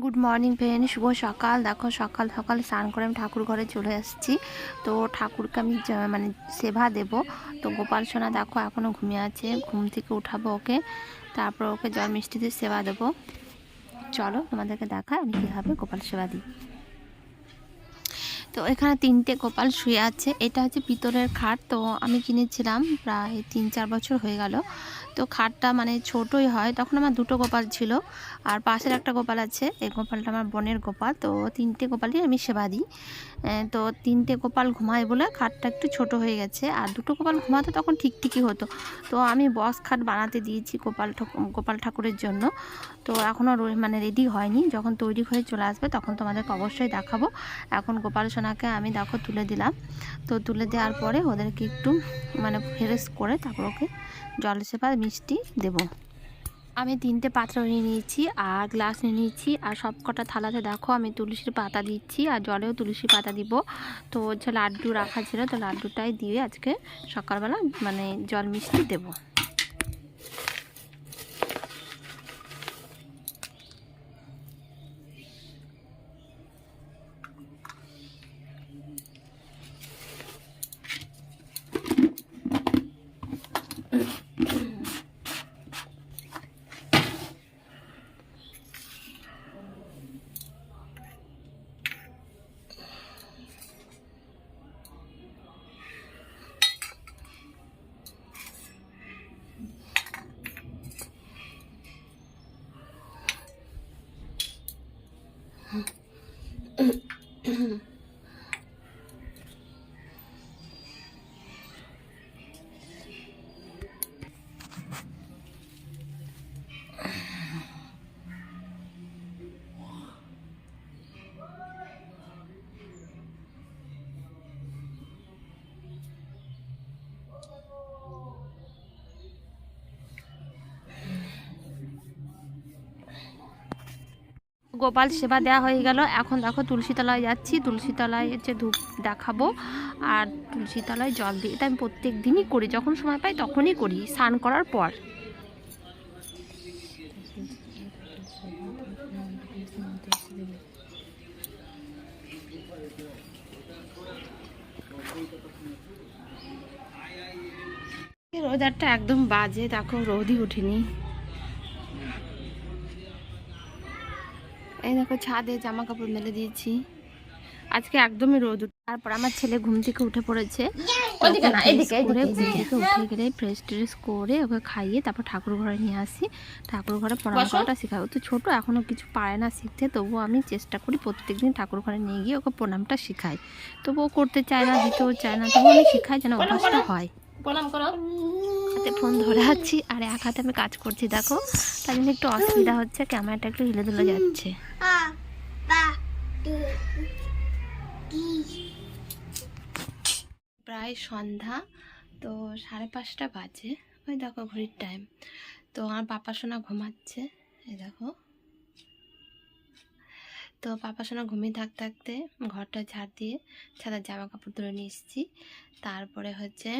Good morning friend, শুভ সকাল। দেখো সকাল সকাল স্নান করে আমি ঠাকুর ঘরে চলে আসছি। তো ঠাকুরকে আমি মানে সেবা দেব। তো গোপাল সোনা দেখো এখনও ঘুমিয়ে আছে, ঘুম থেকে উঠাবো ওকে, তারপর ওকে জল মিষ্টি দিয়ে সেবা দেবো। চলো তোমাদেরকে দেখায় আমি কীভাবে গোপাল সেবা দিই। তো এখানে 3টে গোপাল শুয়ে আছে। এটা হচ্ছে পিতলের খাট। তো আমি কিনেছিলাম প্রায় 3-4 বছর হয়ে গেল। তো খাটটা মানে ছোটই হয়। তখন আমার 2টো গোপাল ছিল, আর পাশের একটা গোপাল আছে। এই গোপালটা আমার বোনের গোপাল। তো 3টে গোপালই আমি সেবা দিই। তো 3টে গোপাল ঘুমায় বলে খাটটা একটু ছোট হয়ে গেছে, আর 2টো গোপাল ঘুমাতো তখন ঠিকই হতো। তো আমি বক্স খাট বানাতে দিয়েছি গোপাল ঠাকুরের জন্য। তো এখনও মানে রেডি হয়নি, যখন তৈরি হয়ে চলে আসবে তখন তোমাদেরকে অবশ্যই দেখাবো। এখন গোপাল সোনাকে আমি দেখো তুলে দিলাম। তো তুলে দেওয়ার পরে ওদেরকে একটু মানে ফ্রেশ করে তারপর ওকে জল সেবা মিষ্টি দেবো। আমি 3টে পাত্র নিয়ে নিয়েছি আর গ্লাস নিয়ে নিয়েছি, আর সব কটা থালাতে দেখো আমি তুলসীর পাতা দিচ্ছি, আর জলেও তুলসী পাতা দিব। তো হচ্ছে লাড্ডু রাখা ছিল, তো লাড্ডুটাই দিয়ে আজকে সকালবেলা মানে জল মিষ্টি দেবো। গোপাল সেবা দেওয়া হয়ে গেল। এখন দেখো তুলসী তলায় যাচ্ছি, তুলসী তলায় হচ্ছে ধূপ দেখাবো আর তুলসী তলায় জল দিই। এটা আমি প্রত্যেক দিনই করি, যখন সময় পাই তখনই করি, স্নান করার পর। রোদারটা একদম বাজে, দেখো রোদই উঠেনি। এই দেখো ছাদে জামা কাপড় মেলে দিয়েছি, আজকে একদমই রোদ। তারপর আমার ছেলে ঘুম থেকে উঠে পড়েছে, উঠে গেলে ফ্রেশ ট্রেশ করে ওকে খাইয়ে তারপর ঠাকুর ঘরে নিয়ে আসি। ঠাকুর ঘরে প্রণাম করাটা শেখাবো। তো ছোট এখনো কিছু পারে না শিখতে, তবুও আমি চেষ্টা করি প্রত্যেকদিন ঠাকুর ঘরে নিয়ে গিয়ে ওকে প্রণামটা শেখাই। তবুও করতে চায় না, দিতেও চায় না, তবুও আমি শেখাই যেন অভ্যাসটা হয়। প্রণাম করো। হাতে ফোন ধরে আছি আর এক হাতে আমি কাজ করছি, দেখো তার জন্য একটু অসুবিধা হচ্ছে, ক্যামেরাটা একটু হিলে ধুলে যাচ্ছে। প্রায় সন্ধ্যা, তো 5:30 বাজে। ওই দেখো ঘড়ির টাইম। তো আমার পাপা সোনা ঘুমাচ্ছে, এই দেখো। তো পাপা সোনা ঘুমিয়ে থাকতে থাকতে ঘরটা ঝাড় দিয়ে ছাদের জামা কাপড় তুলে নিয়ে এসেছি। তারপরে হচ্ছে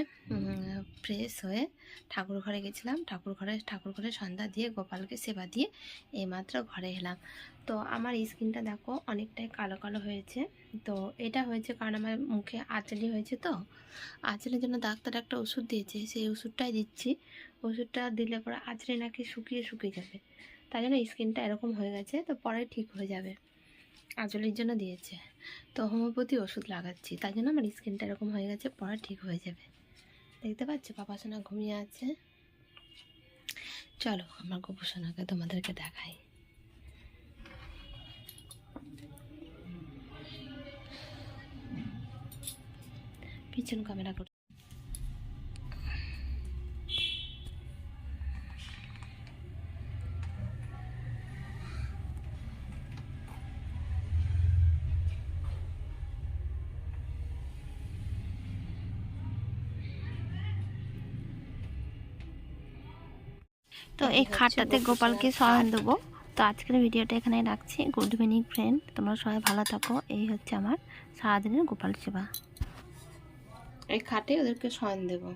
ফ্রেশ হয়ে ঠাকুর ঘরে গেছিলাম। ঠাকুর ঘরে সন্ধ্যা দিয়ে গোপালকে সেবা দিয়ে এইমাত্র ঘরে এলাম। তো আমার স্কিনটা দেখো অনেকটাই কালো কালো হয়েছে। তো এটা হয়েছে কারণ আমার মুখে আঁচলি হয়েছে। তো আঁচলের জন্য ডাক্তার একটা ওষুধ দিয়েছে, সেই ওষুধটাই দিচ্ছি। ওষুধটা দিলে পরে আঁচলে নাকি শুকিয়ে যাবে, তাই জন্য স্কিনটা এরকম হয়ে গেছে। তো পরে ঠিক হয়ে যাবে, আঁচলের জন্য দিয়েছে। তো হোমিওপ্যাথি ওষুধ লাগাচ্ছি, তাই জন্য আমার স্কিনটা এরকম হয়ে গেছে, পরে ঠিক হয়ে যাবে। দেখতে পাচ্ছ পাপা সোনা ঘুমিয়ে আছে। চলো আমার গোপু সোনাকে তোমাদেরকে দেখাই। পিছন ক্যামেরা করে তো এই খাটটাতে গোপালকে শয়ন দেবো। তো আজকের ভিডিওটা এখানে রাখছি। গুড ইভিনিং ফ্রেন্ড, তোমরা সবাই ভালো থাকো। এই হচ্ছে আমার সারাদিনের গোপাল সেবা। এই খাটে ওদেরকে শয়ন দেবো।